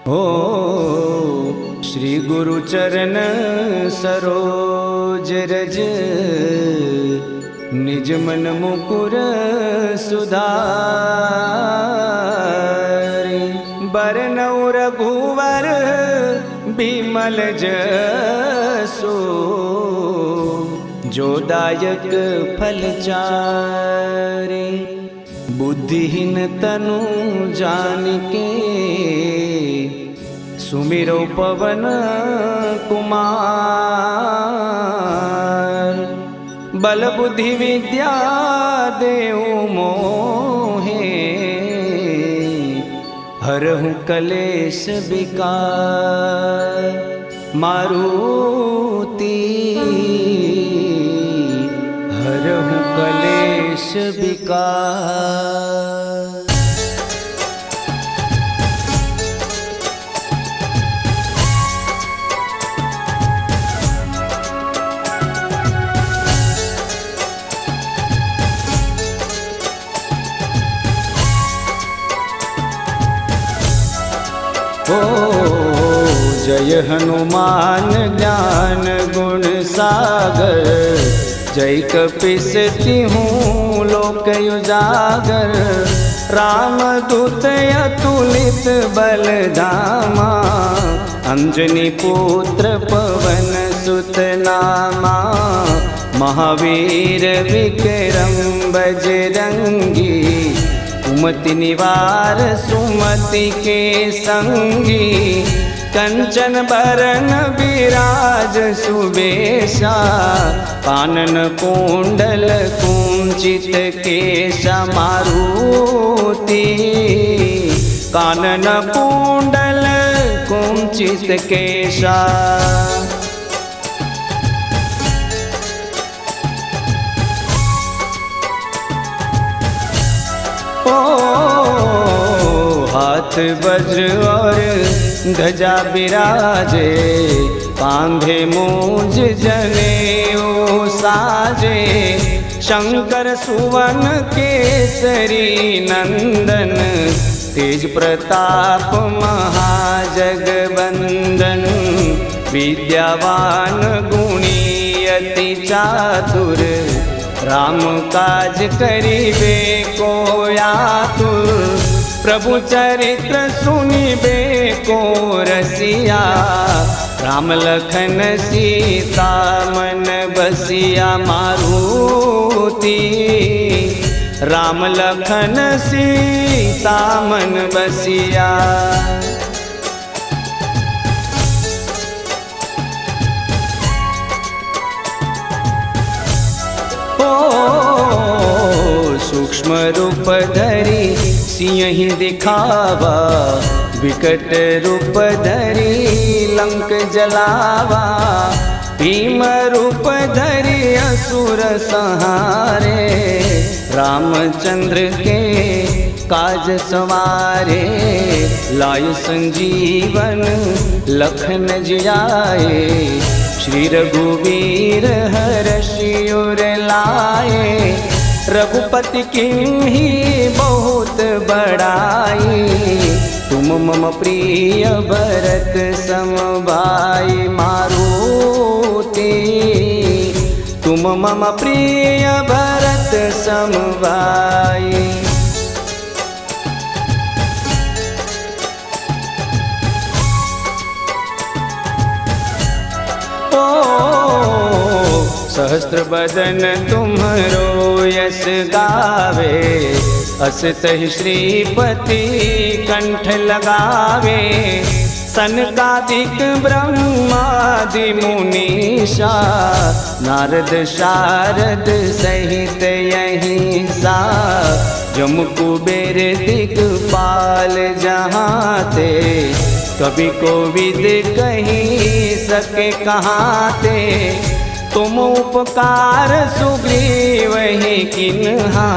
हो श्री गुरु चरण सरोज रज, निज मन मुकुर सुधारि। बरनउँ रघुवर बिमल जसु, जो दायक फल चारि। बुद्धिहीन तनु जानिके, सुमिरो पवन कुमार। बल बुद्धि विद्या देहु मोहे, हरहु कलेश विकार। मारुति हरहु कलेश विकार। ओ जय हनुमान ज्ञान गुण सागर, जय कपीस तिहूँ लोक उजागर। राम दूत अतुलित बल धामा, अंजनी पुत्र पवन सुत नामा। महावीर विक्रम बजरंगी, कुमति निवार सुमति के संगी। कंचन बरन विराज सुबेशा, कानन कुंडल कुंचित केशा। मारुति कानन कुंडल कुंचित केशा। हाथ वज्र और ध्वजा बिराजे, कांधे मूंज जनेऊ साजे। शंकर सुवन केसरी नंदन, तेज प्रताप महाजगवंदन। विद्यावान गुणी अति चातुर, राम काज करिबे को आतुर। प्रभु चरित्र सुनिबे को रसिया, राम लखन सीता मन बसिया। मारुति राम लखन सीता मन बसिया। सूक्ष्म रूप धरि सिंह दिखावा, विकट रूप धरि लंक जलावा। भीम रूप धरि असुर संहारे, रामचंद्र के काज सवारे। लाय संजीवन लखन जियाए, श्री रघुवीर हर्षि उर लाए। रघुपति किन्ही बहुत बड़ाई, तुम मम प्रिय भरत सम भाई। मारुति तुम मम प्रिय भरत सम भाई। सहस्त्र बदन तुम्हरो यश गावे, अस तहि श्रीपति कंठ लगावे। सनकादिक ब्रह्मादि मुनीषा, नारद शारद सहित यहीं सा। जम कुबेर दिगपाल जहाँ ते, कभी कोविद कहीं सके कहाँ ते। तुम उपकार सुग्रीव ही किन्हा,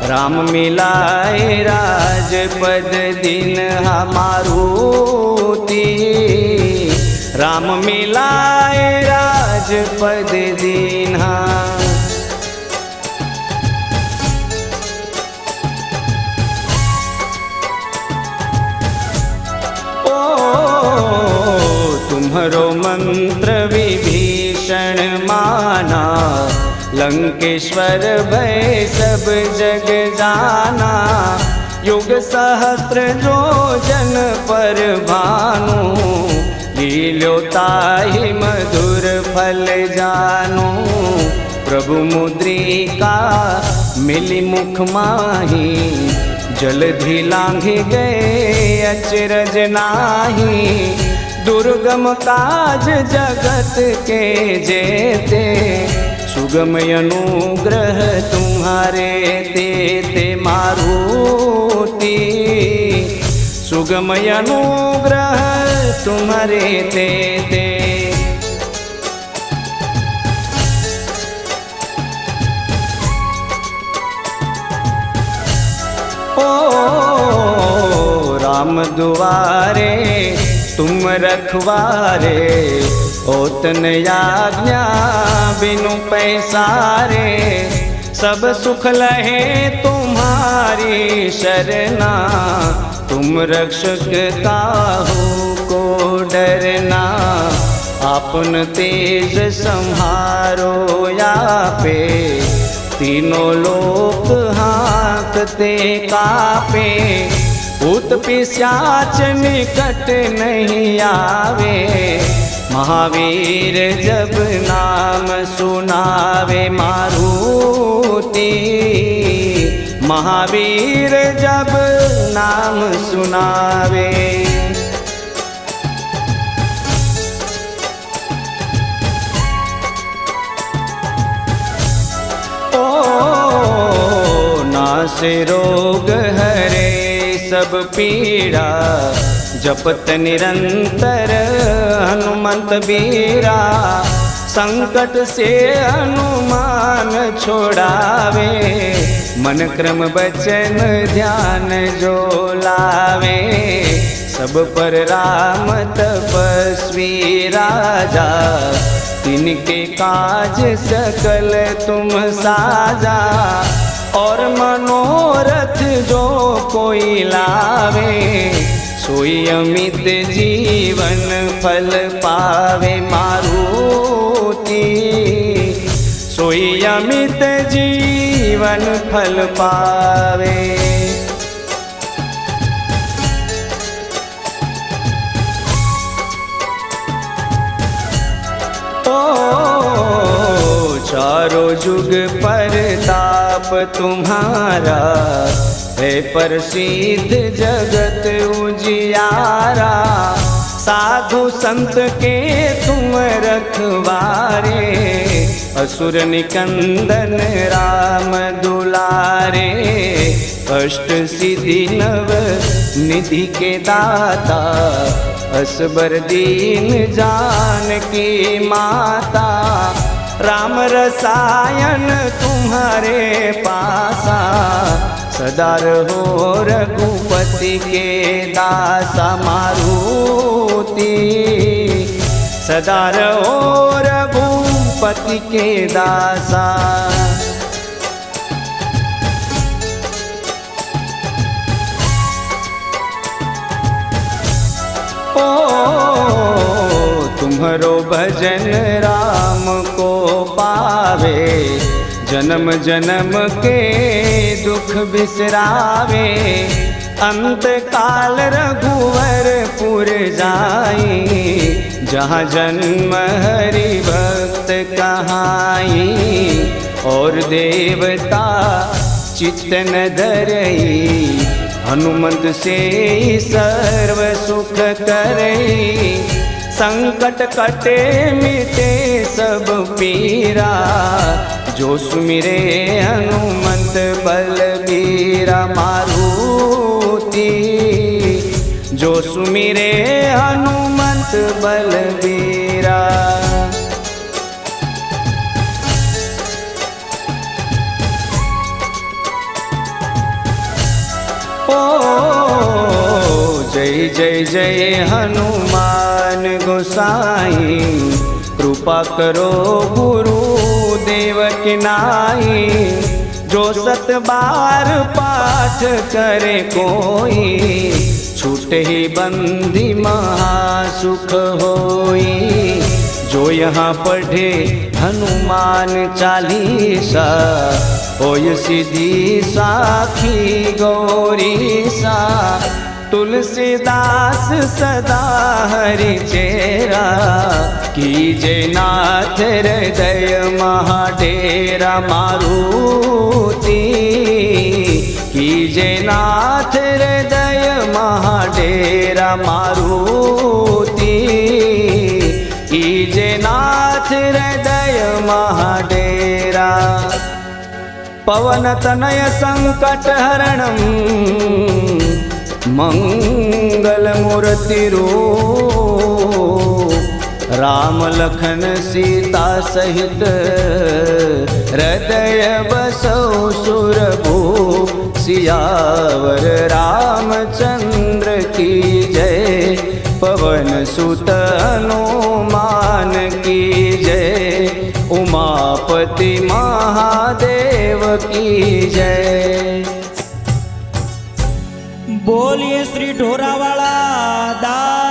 राम मिलाए राजपद दीन्हा। मारुति राम मिलाए राजपद दीन्हा। तुम्हारो मंत्र विभीषण माना, लंकेश्वर भय सब जग जाना। युग सहस्त्र जो जन पर भानु, लील्यो ताहि मधुर फल जानु। प्रभु मुद्रिका मिली मुख माही, जलधि लांघि गए अचरज नाही। दुर्गम काज जगत के जेते, सुगम अनुग्रह तुम्हारे तेते मारुति। सुगम अनुग्रह तुम्हारे तेते। ओ राम दुआरे तुम रखवारे, होतन आज्ञा बिनु पैसारे। सब सुख लहे तुम्हारी शरणा, तुम रक्षक काहू को डरना। आपन तेज संहारो यापे, तीनों लोक हाँकते कापे। भूत पिशाच निकट नहीं आवे, महावीर जब नाम सुनावे मारुति। महावीर जब नाम सुनावे। नास रोग हरे सब पीड़ा, जपत निरंतर हनुमंत बीरा। संकट से हनुमान छोड़ावे, मन क्रम बचन ध्यान जो लावे। सब पर राम तपस्वी राजा, तिनके काज सकल तुम साजा। और मनोरथ जो कोई लावे, सोई अमित जीवन फल पावे मारुति। सोई अमित जीवन फल पावे। चारों जुग परताप तुम्हारा, है प्रसिद्ध जगत उजियारा। साधु संत के तुम रखवारे, असुर निकंदन राम दुलारे। अष्ट सिद्धि नव निधि के दाता, असबर दीन जानकी माता। राम रसायन तुम्हारे पासा, सदा रहो रघुपति के दासा मारुति। सदा रहो रघुपति के दासा। तुम्हारो भजन राम को पावे, जन्म जन्म के दुख बिसरावे। अंत काल रघुवरपुर जाई, जहाँ जन्म हरि भक्त कहाई। और देवता चित्त न धरई, हनुमंत से सर्व सुख करई। संकट कटे मिटे सब पीरा, जो सुमिरे हनुमंत बलबीरा मारुति। जो सुमिरे हनुमंत बलबीरा। जय जय जय हनुमान गोसाई, कृपा करो गुरु देव की नाई। जो 7 बार पाठ करे कोई, छूटे ही बंदी महासुख होई। जो यहाँ पढ़े हनुमान चालीसा, होय सिद्धि साखी गौरी सा। तुलसीदास सदा हरि चेरा, कीजे नाथ हृदय महाडेरा मारुति। कीजे नाथ हृदय महाडेरा मारुति। कीजे नाथ हृदय महाडेरा। पवन तनय संकट हरणं, मंगल मूर्ति रूप। राम लखन सीता सहित, हृदय बसौ सुरभूप। सियावर रामचंद्र की जय, पवन सुत हनुमान की जय। उमापति महादेव की जय। बोलिए श्री ढोरावाला दास